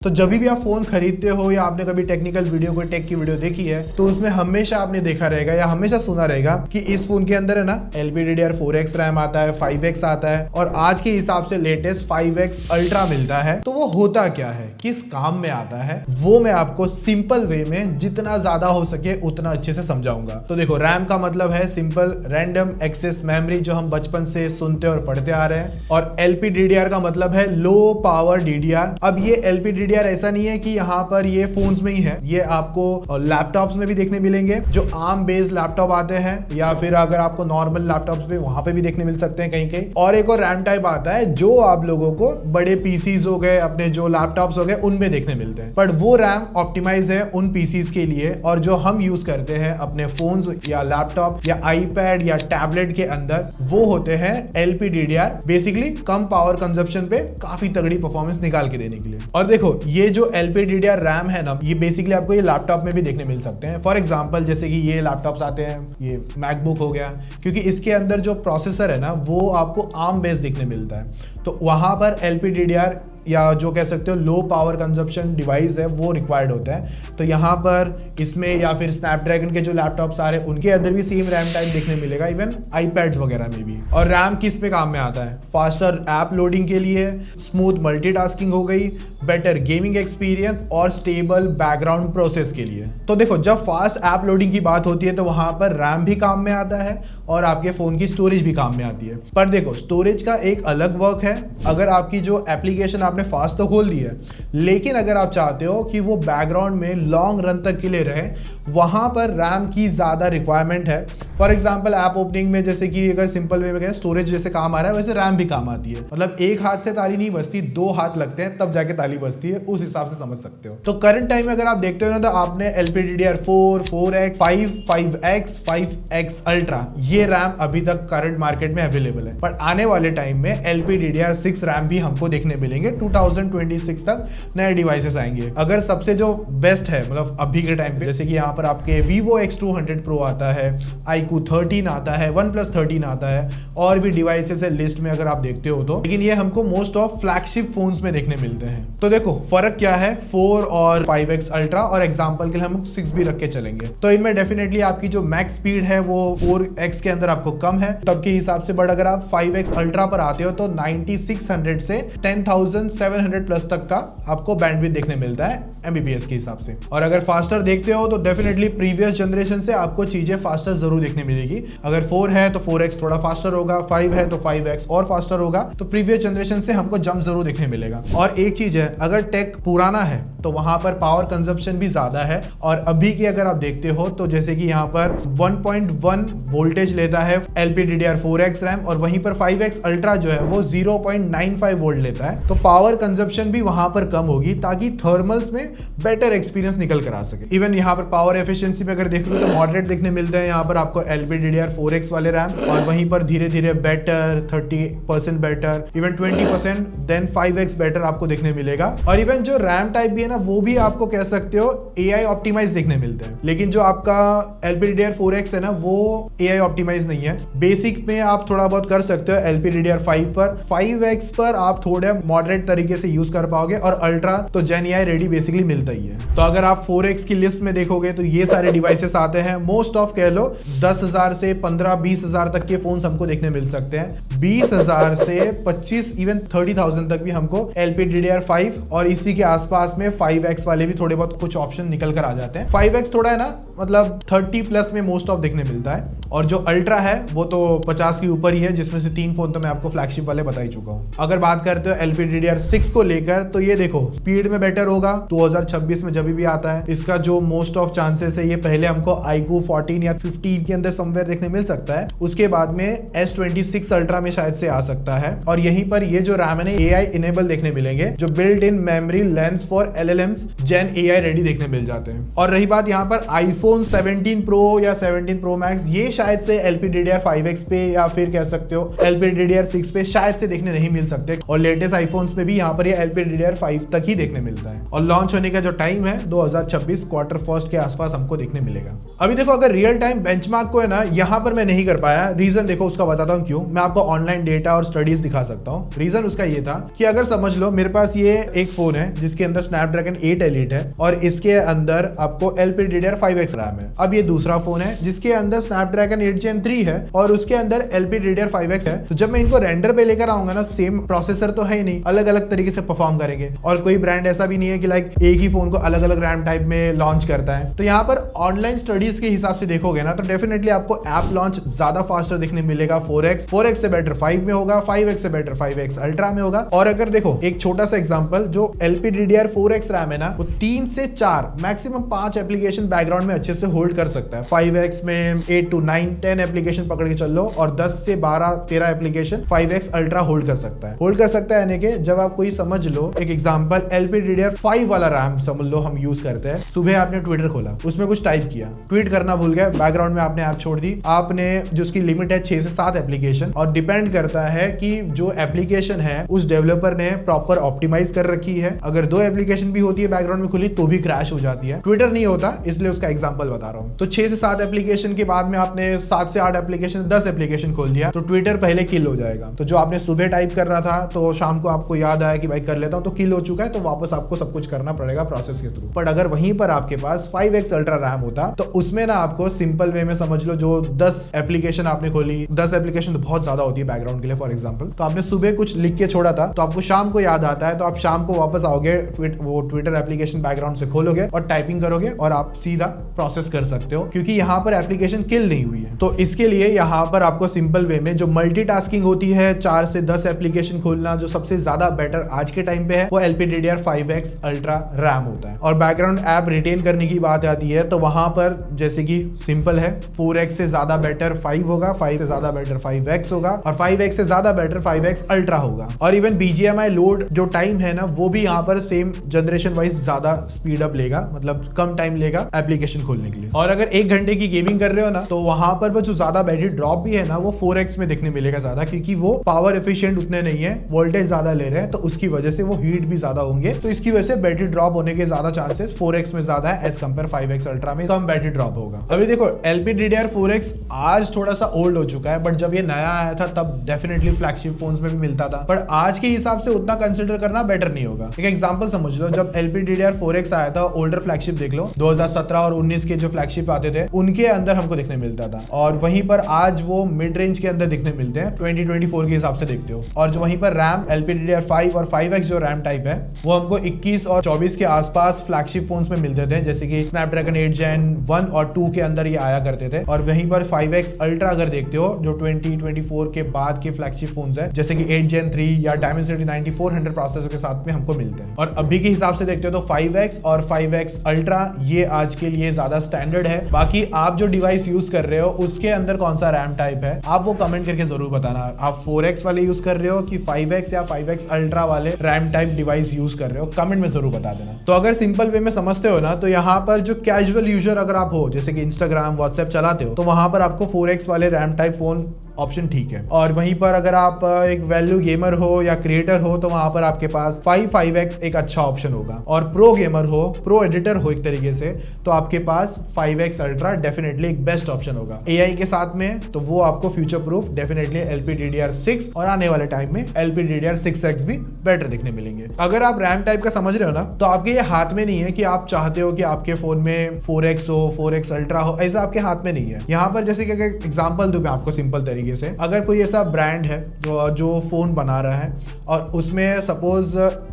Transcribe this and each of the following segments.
तो जब भी आप फोन खरीदते हो या आपने कभी टेक्निकल वीडियो कोई टेक की वीडियो देखी है तो उसमें हमेशा आपने देखा रहेगा या हमेशा सुना रहेगा कि इस फोन के अंदर है ना LPDDR4X रैम आता है, 5X आता है और आज के हिसाब से लेटेस्ट 5X अल्ट्रा मिलता है। तो वो होता क्या है, किस काम में आता है, वो मैं आपको सिंपल वे में जितना ज्यादा हो सके उतना अच्छे से समझाऊंगा। तो देखो, रैम का मतलब है सिंपल रैंडम एक्सेस मेमोरी, जो हम बचपन से सुनते और पढ़ते आ रहे हैं, और LPDDR का मतलब है लो पावर DDR। अब ये LPDDR ऐसा नहीं है कि यहाँ पर ये फोन्स में ही है, ये आपको लैपटॉप्स में भी देखने मिलेंगे, जो ARM बेस्ड लैपटॉप आते हैं, या फिर अगर आपको नॉर्मल लैपटॉप्स पे वहां पे भी देखने मिल सकते हैं कहीं कहीं। और एक और रैम टाइप आता है जो आप लोगों को बड़े पीसीज हो गए, अपने जो लैपटॉप्स हो गए, उनमें देखने मिलते हैं। बट वो रैम ऑप्टिमाइज है उन पीसीज के लिए, और जो हम यूज करते हैं अपने फोन्स या लैपटॉप या आईपैड या टैबलेट के अंदर, वो होते हैं LPDDR, बेसिकली कम पावर कंजप्शन पे काफी तगड़ी परफॉर्मेंस निकाल के देने के लिए। और देखो, ये जो LPDDR रैम है ना, ये बेसिकली आपको ये लैपटॉप में भी देखने मिल सकते हैं। फॉर एग्जांपल जैसे कि ये लैपटॉप्स आते हैं, ये मैकबुक हो गया, क्योंकि इसके अंदर जो प्रोसेसर है ना वो आपको ARM बेस्ड देखने मिलता है, तो वहां पर LPDDR या जो कह सकते हो लो पावर कंजप्शन डिवाइस है वो रिक्वायर्ड होता है। तो यहाँ पर इसमें या फिर स्नैपड्रैगन के जो लैपटॉप्स आ रहे हैं उनके अंदर भी सेम रैम टाइप देखने मिलेगा, इवन आईपैड्स वगैरह में भी। और रैम किस पे काम में आता है? फास्टर ऐप लोडिंग के लिए, स्मूथ मल्टीटास्किंग हो गई, बेटर गेमिंग एक्सपीरियंस और स्टेबल बैकग्राउंड प्रोसेस के लिए। तो देखो, जब फास्ट ऐप लोडिंग की बात होती है तो वहां पर रैम भी काम में आता है और आपके फोन की स्टोरेज भी काम में आती है। पर देखो, स्टोरेज का एक अलग वर्क है। अगर आपकी जो एप्लीकेशन आपने फास्ट तो खोल दी है, लेकिन अगर आप चाहते हो कि वो बैकग्राउंड में लॉन्ग रन तक के लिए रहे, वहां पर रैम की ज्यादा रिक्वायरमेंट है। फॉर एग्जांपल ऐप ओपनिंग में, जैसे कि अगर सिंपल वे में कहें, स्टोरेज जैसे काम आ रहा है, वैसे रैम भी काम आती है। मतलब एक हाथ से ताली नहीं बजती, दो हाथ लगते हैं तब जाके ताली बजती है, उस हिसाब से समझ सकते हो। तो करंट टाइम में अगर आप देखते हो ना, तो आपने LPDDR4, 4X, 5X, 5X ultra, ये रैम अभी तक करंट मार्केट में अवेलेबल है। पर आने वाले टाइम में LPDDR6 रैम भी हमको देखने मिलेंगे। 2026 तक नए डिवाइसेस आएंगे। अगर सबसे जो बेस्ट है, मतलब अभी के टाइम पे, जैसे कि यहाँ पर आपके Vivo X200 Pro आता है, iQOO 13 आता है, OnePlus 13 आता है, और भी डिवाइसेस है लिस्ट में अगर आप देखते हो तो। लेकिन ये हमको मोस्ट ऑफ फ्लैगशिप फोन्स में देखने मिलते हैं। तो देखो फर्क क्या है 4 और 5X अल्ट्रा, और एग्जांपल के लिए हम 6 भी रख के चलेंगे। तो इनमें डेफिनेटली आपकी जो मैक्स स्पीड है वो 4X के अंदर आपको कम है तब के हिसाब से। बट अगर आप 5X अल्ट्रा पर आते हो तो 9600 से 10700 प्लस तक का आपको बैंडविड्थ देखने मिलता है MBPS के हिसाब से। और अगर फास्टर देखते हो तो डेफिनेटली प्रीवियस जनरेशन से आपको चीजें फास्टर जरूर देखने मिलेगी। अगर 4 है तो 4X थोड़ा फास्टर होगा, 5 है तो 5X और फास्टर होगा। तो प्रीवियस जनरेशन से हमको जंप जरूर देखने मिलेगा। और एक चीज है, अगर टेक पुराना है तो वहां पर पावर कंजप्शन भी ज्यादा है। और अभी की अगर आप देखते हो तो जैसे कि यहाँ पर 1.1 वोल्टेज लेता है LPDDR4X रैम, और वहीं पर 5X अल्ट्रा जो है वो 0.95 वोल्ट लेता है। तो पावर कंजप्शन भी वहां पर कम होगी ताकि थर्मल्स में बेटर एक्सपीरियंस निकल कर आ सके। इवन यहाँ पर पावर एफिशिएंसी में अगर देखोगे तो मॉडरेट देखने मिलते हैं यहाँ पर आपको LPDDR4X वाले रैम, और वहीं पर धीरे धीरे better, 30% better, even 20%, then 5X better आपको देखने मिलेगा। और इवन जो रैम टाइप भी है ना, वो भी आपको कह सकते हो AI ऑप्टिमाइज देखने मिलते हैं। लेकिन जो आपका LPDDR4X है ना, वो AI ऑप्टिमाइज नहीं है। बेसिक में आप थोड़ा बहुत कर सकते हो LPDDR5 पर, 5X पर आप थोड़े मॉडरेट तरीके से यूज कर पाओगे, और अल्ट्रा तो Gen AI रेडी बेसिकली मिलता ही है। तो अगर आप 4X की लिस्ट में देखोगे तो ये सारे डिवाइसेस आते हैं। मोस्ट ऑफ कह लो 10,000 से 15-20 हजार तक के फोन हमको देखने मिल सकते हैं। 20,000 से 25 इवन 30,000 तक भी हमको LPDDR5 और इसी के आसपास में 5X वाले भी थोड़े बहुत कुछ ऑप्शन निकल कर आ जाते हैं। 5X थोड़ा है ना, मतलब 30 प्लस में मोस्ट ऑफ देखने मिलता है, और जो अल्ट्रा है वो तो 50 के ऊपर ही है, जिसमें से 3 फोन तो मैं आपको फ्लैगशिप वाले बता ही चुका हूँ। अगर बात करते हो LPDDR6 को लेकर, तो ये देखो स्पीड में बेटर होगा 2026 में जब भी आता है। इसका जो मोस्ट ऑफ चांसेस है, ये पहले हमको iQOO 14 या 15 के अंदर समवेयर देखने मिल सकता है, उसके बाद में S26 अल्ट्रा में शायद से आ सकता है। और यहीं पर ये जो रैम है AI इनेबल देखने मिलेंगे, जो built in memory lens for LLMs Gen AI ready देखने मिल जाते हैं। और रही बात यहाँ पर iPhone 17 Pro या 17 Pro Max, ये शायद से LPDDR5X पे या फिर कह सकते हो LPDDR6 पे शायद से देखने नहीं मिल सकते। और लेटेस्ट आईफोन्स पे भी यहाँ पर ये LPDDR5 तक ही देखने मिलता है। और लॉन्च होने का जो टाइम है 2026 क्वार्टर फर्स्ट के आसपास हमको देखने मिलेगा। अभी देखो, अगर रियल टाइम बेंचमार्क आपको है ना यहाँ पर मैं नहीं कर पाया, रीजन देखो उसका बताता हूँ क्यों। मैं आपको ऑनलाइन डेटा और स्टडीज दिखा सकता हूँ। रीजन उसका ये था कि अगर समझ लो मेरे पास ये एक फोन है जिसके अंदर स्नैपड्रैगन 8 एलिट है और इसके अंदर आपको LPDDR5X रैम है। अब ये दूसरा फोन है जिसके अंदर स्नैपड्रैगन 8 Gen 3 है और उसके अंदर LPDDR5X है। तो जब मैं इनको रेंडर पे लेकर आऊंगा ना, सेम प्रोसेसर तो है ही नहीं, अलग अलग तरीके से परफॉर्म करेंगे। और कोई ब्रांड ऐसा भी नहीं है कि लाइक एक ही फोन को अलग अलग रैम टाइप में लॉन्च करता है। तो यहाँ पर ऑनलाइन स्टडीज के हिसाब से देखोगे ना तो डेफिनेटली आपको ऐप लॉन्च ज्यादा फास्टर देखने मिलेगा। 4x से बेटर 5 में होगा, 5x से बेटर 5x अल्ट्रा में होगा। और अगर देखो एक छोटा सा एग्जांपल, जो LPDDR4X रैम है ना, वो 3 से 4 मैक्सिमम 5 एप्लीकेशन बैकग्राउंड में अच्छे से होल्ड कर सकता है। 5x में 8 to 9 10 एप्लीकेशन पकड़ के चल लो और 10 से 12 13 एप्लीकेशन 5x अल्ट्रा होल्ड कर सकता है। यानी कि जब आप कोई समझ लो एक एग्जांपल LPDDR5 वाला रैम समझ लो हम यूज करते हैं। सुबह आपने ट्विटर खोला, उसमें कुछ टाइप किया, ट्वीट करना भूल गए, बैकग्राउंड में आपने ऐप छोड़ दी, आपने जो उसकी लिमिट है 6 से 7 एप्लीकेशन, और डिपेंड करता है कि जो एप्लीकेशन है उस डेवलपर ने प्रॉपर ऑप्टिमाइज कर रखी है। अगर 2 एप्लीकेशन भी होती है बैकग्राउंड में खुली तो भी क्रैश हो जाती है। ट्विटर नहीं होता, इसलिए उसका एग्जांपल बता रहा हूं। तो 6 से 7 एप्लीकेशन के बाद में आपने 7 से 8 एप्लीकेशन 10 एप्लीकेशन खोल दिया तो ट्विटर पहले किल हो जाएगा। तो जो आपने सुबह टाइप कर रहा था तो शाम को आपको याद आया कि भाई कर लेता हूं, तो किल हो चुका है, तो वापस आपको सब कुछ करना पड़ेगा प्रोसेस के थ्रू। बट अगर वहीं पर आपके पास 5x अल्ट्रा रैम होता तो उसमें ना आपको सिंपल वे में समझ लो, जो 10 एप्लीकेशन आपने खोली, 10 एप्लीकेशन तो बहुत ज्यादा होती है बैकग्राउंड के लिए फॉर एग्जांपल, तो आपने सुबह कुछ लिख के छोड़ा था तो आपको शाम को याद आता है, तो आप शाम को वापस आओगे, वो ट्विटर एप्लीकेशन बैकग्राउंड से खोलोगे और टाइपिंग करोगे और आप सीधा प्रोसेस कर सकते हो, क्योंकि यहाँ पर एप्लीकेशन किल नहीं हुई है। तो इसके लिए यहाँ पर आपको सिंपल वे में जो मल्टीटास्किंग होती है, 4 से 10 एप्लीकेशन खोलना, जो सबसे ज्यादा बेटर आज के टाइम पे है, वो LPDDR5X अल्ट्रा रैम होता है। और बैकग्राउंड ऐप रिटेन करने की बात आती है तो वहां पर जैसे कि सिंपल है, 4x से ज्यादा बेटर 5 होगा, 5 से ज्यादा बेटर 5x होगा और 5x से ज्यादा बेटर 5x अल्ट्रा होगा। और इवन BGMI लोड जो टाइम है ना, वो भी यहाँ पर सेम जनरेशन वाइज ज्यादा स्पीड अप लेगा, मतलब कम टाइम लेगा एप्लीकेशन खोलने के लिए। और अगर 1 घंटे की गेमिंग कर रहे हो ना तो वहां पर जो ज्यादा बैटरी ड्रॉप भी है ना, वो 4x में देखने मिलेगा ज्यादा, क्योंकि वो पावर एफिशिएंट उतने नहीं है, वोल्टेज ज्यादा ले रहे हैं, तो उसकी वजह से वो हीट भी ज्यादा होंगे, तो इसकी वजह से बैटरी ड्रॉप होने के ज्यादा चांसेस 4x में ज्यादा है एज कंपेयर 5x अल्ट्रा में कम बैटरी ड्रॉप होगा। अभी देखो LPDDR4X आज थोड़ा सा ओल्ड हो चुका है, बट जब ये नया आया था तब डेफिनेटली फ्लैगशिप फोन्स में भी मिलता था, पर आज के हिसाब से उतना कंसिडर करना बेटर नहीं होगा। एक एग्जांपल समझ लो, जब LPDDR4X आया था, ओल्डर फ्लैगशिप देख लो, 2017 और 19 के जो फ्लैगशिप आते थे उनके अंदर हमको दिखने मिलता था, और वहीं पर आज वो मिड रेंज के अंदर दिखने मिलते हैं 2024 के हिसाब से देखते हो। और जो वहीं पर रैम LPDDR5 और 5x जो रैम टाइप है वो हमको 21 और 24 के आसपास फ्लैगशिप फोन्स में मिलते थे, जैसे कि स्नैपड्रैगन 8 Gen 1 और 2 के अंदर ये आया करते थे। और वहीं पर 5x अल्ट्रा अगर देखते हो, जो 2024 के बाद के फ्लैगशिप फोन्स है, जैसे कि 8 Gen 3 या Dimensity 9400 प्रोसेसर के साथ में हमको मिलते हैं। और अभी के हिसाब से देखते हो तो 5x और 5x अल्ट्रा ये आज के लिए ज्यादा स्टैंडर्ड है। बाकी आप जो डिवाइस यूज कर रहे हो उसके अंदर कौन सा रैम टाइप है, आप वो कमेंट करके जरूर बताना। आप 4x वाले यूज कर रहे हो कि 5x या 5x अल्ट्रा वाले रैम टाइप डिवाइस यूज कर रहे हो, कमेंट में जरूर बता देना। तो अगर सिंपल वे में समझते हो ना, तो यहाँ पर जो कैजुअल यूजर अगर आप हो, जैसे कि इंस्टाग्राम व्हाट्सएप चलाते हो, तो वहां पर आपको 4x वाले रैम टाइप फोन ऑप्शन ठीक है। और वहीं पर अगर आप एक वैल्यू गेमर हो या क्रिएटर हो तो वहां पर आपके पास 5x एक अच्छा ऑप्शन होगा। और प्रो गेमर हो, प्रो एडिटर हो एक तरीके से, तो आपके पास 5x अल्ट्रा डेफिनेटली एक बेस्ट ऑप्शन होगा AI के साथ में, तो वो आपको फ्यूचर प्रूफ डेफिनेटली LPDDR6 और आने वाले टाइम में LPDDR6X भी बेटर दिखने मिलेंगे। अगर आप रैम टाइप का समझ रहे हो ना, तो आपके ये हाथ में नहीं है कि आप चाहते हो कि आपके फोन में 4x हो, 4x अल्ट्रा हो, ऐसा आपके हाथ में नहीं है। यहाँ पर जैसे कि एग्जांपल दूं मैं आपको सिंपल तरीके से, अगर कोई ऐसा ब्रांड है जो फोन बना रहा है और उसमें सपोज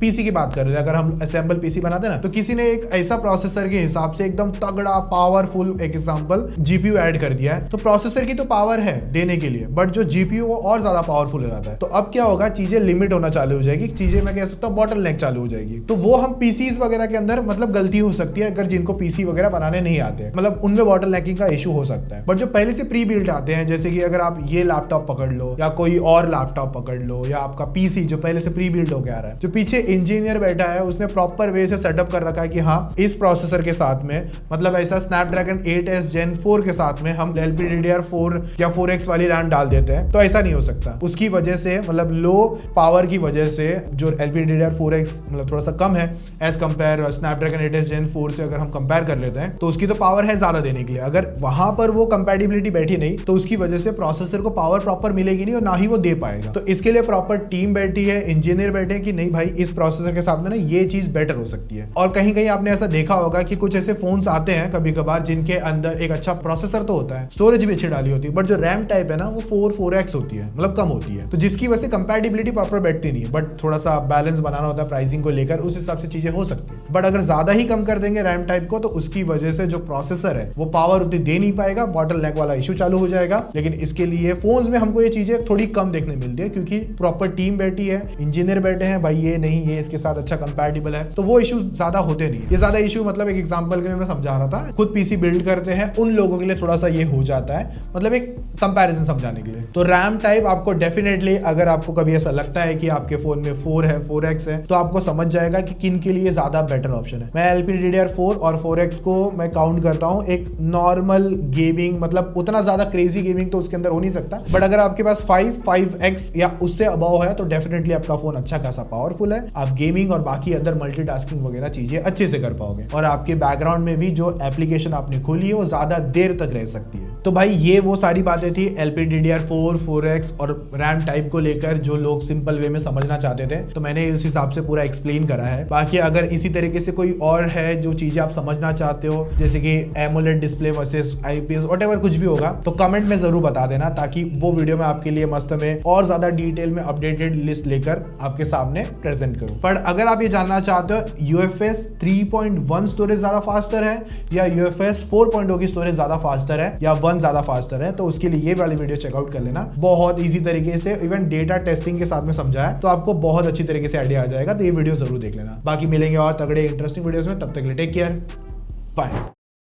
पीसी की बात कर रहे हैं, अगर हम असेंबल पीसी बनाते हैं ना, तो किसी ने एक ऐसा प्रोसेसर के हिसाब से एकदम तगड़ा पावरफुल एक एग्जांपल जीपीयू ऐड कर दिया है, तो प्रोसेसर की तो पावर है देने के लिए, बट जो जीपीयू वो और ज्यादा पावरफुल हो जाता है। तो अब क्या होगा, चीजें लिमिट होना चालू हो जाएगी, चीजें मैं कह सकता हूँ बॉटलनेक चालू हो जाएगी। तो वो हम पीसीज वगैरह के अंदर मतलब गलती हो सकती है, अगर जिनको पीसी वगैरह बनाने नहीं आते, मतलब उनमें बॉटलनेकिंग का इशू हो सकता है। बट जो पहले से प्री बिल्ट आते हैं, जैसे कि अगर आप ये लैपटॉप पकड़ लो या कोई और लैपटॉप पकड़ लो या आपका पीसी जो पहले से प्री बिल्ट होकर आ रहा है, जो पीछे इंजीनियर बैठा है उसने प्रॉपर वे से सेटअप कर रखा है कि हाँ इस प्रोसेसर के साथ में, मतलब ऐसा स्नैपड्रैगन 8s Gen 4 के साथ में हम LPDDR4 या 4x वाली रैम डाल देते हैं, तो ऐसा नहीं हो सकता। उसकी वजह से मतलब लो पावर की वजह से जो LPDDR4X मतलब थोड़ा सा कम है as compare Snapdragon 8s Gen 4 से, अगर हम कंपेयर कर लेते हैं तो उसकी तो पावर है ज्यादा देने के लिए। अगर वहां पर वो कंपैटिबिलिटी बैठी नहीं तो उसकी वजह से प्रोसेसर को पावर प्रॉपर मिलेगी नहीं और ना ही वो दे पाएगा। तो इसके लिए प्रॉपर टीम बैठी है, इंजीनियर बैठे हैं कि नहीं भाई इस प्रोसेसर के साथ में ना ये चीज बेटर हो सकती है। और कहीं कहीं आपने ऐसा देखा होगा कि कुछ ऐसे फोन्स आते हैं कभी कभार जिनके अंदर एक अच्छा प्रोसेसर तो होता है, स्टोरेज भी अच्छी डाली होती है, बट जो रैम टाइप है ना वो 4x होती है, मतलब कम होती है, तो जिसकी वजह से कंपैटिबिलिटी प्रॉपर बैठती नहीं है। बट थोड़ा सा बैलेंस बनाना होता है प्राइसिंग को लेकर, उस हिसाब से चीजें हो सकती है। बट अगर ज्यादा ही कम कर देंगे रैम टाइप को तो उसकी वजह से जो प्रोसेसर है वो पावर उतनी दे नहीं पाएगा, बॉटल नेक वाला इशू चालू हो जाएगा। लेकिन इसके लिए फोन्स में हमको ये चीजें थोड़ी कम देखने मिलती है क्योंकि प्रॉपर टीम बैठी है, इंजीनियर बैठे हैं, भाई ये नहीं ये इसके साथ अच्छा कंपैटिबल है, तो वो इशू ज्यादा होते नहीं। ये ज्यादा इशू मतलब एक एग्जांपल के लिए मैं समझा रहा था, खुद पीसी बिल्ड करते हैं उन लोगों के लिए थोड़ा सा ये हो जाता है, मतलब एक कंपैरिजन समझाने के लिए। तो रैम टाइप आपको डेफिनेटली, अगर आपको कभी ऐसा लगता है कि आपके फोन में 4 है 4x है, तो आपको समझ जाएगा कि किन के लिए ज्यादा बेटर ऑप्शन है। मैं LPDDR4 और 4x को मैं काउंट करता हूं एक नॉर्मल गेमिंग, मतलब उतना ज्यादा क्रेजी गेमिंग तो उसके अंदर हो नहीं सकता, बट अगर आपके पास 5x या उससे अबव है तो डेफिनेटली आपका फोन अच्छा खासा पावरफुल है, आप गेमिंग और बाकी अदर मल्टीटास्किंग वगैरह चीजें अच्छे से कर पाओगे और आपके बैकग्राउंड में भी जो एप्लीकेशन आपने खोली है वो ज्यादा देर तक रह सकती है। तो भाई ये वो सारी बातें थी LPDDR4, 4x और रैम टाइप को लेकर जो लोग सिंपल वे में समझना चाहते थे, तो मैंने उस हिसाब से पूरा एक्सप्लेन करा है। बाकी अगर इसी तरीके से कोई और है जो चीजें आप समझना चाहते हो, जैसे कि AMOLED display versus IPS whatever कुछ भी होगा, तो कमेंट में जरूर बता देना ताकि वो वीडियो में आपके लिए मस्त में और ज्यादा डिटेल में अपडेटेड लिस्ट लेकर आपके सामने प्रेजेंट करूं। पर अगर आप ये जानना चाहते हो UFS 3.1 स्टोरेज ज्यादा फास्टर है या UFS 4.0 की स्टोरेज ज्यादा फास्टर है या 1 ज्यादा फास्टर है, तो उसके लिए ये वाली वीडियो चेकआउट कर लेना। बहुत इजी तरीके से इवन डेटा टेस्टिंग के साथ में समझाया, तो आपको बहुत अच्छी तरीके से आइडिया आ जाएगा। तो ये वीडियो जरूर देख लेना। बाकी मिलेंगे और तगड़े इंटरेस्टिंग वीडियोस में, तब तक के लिए टेक केयर, बाय।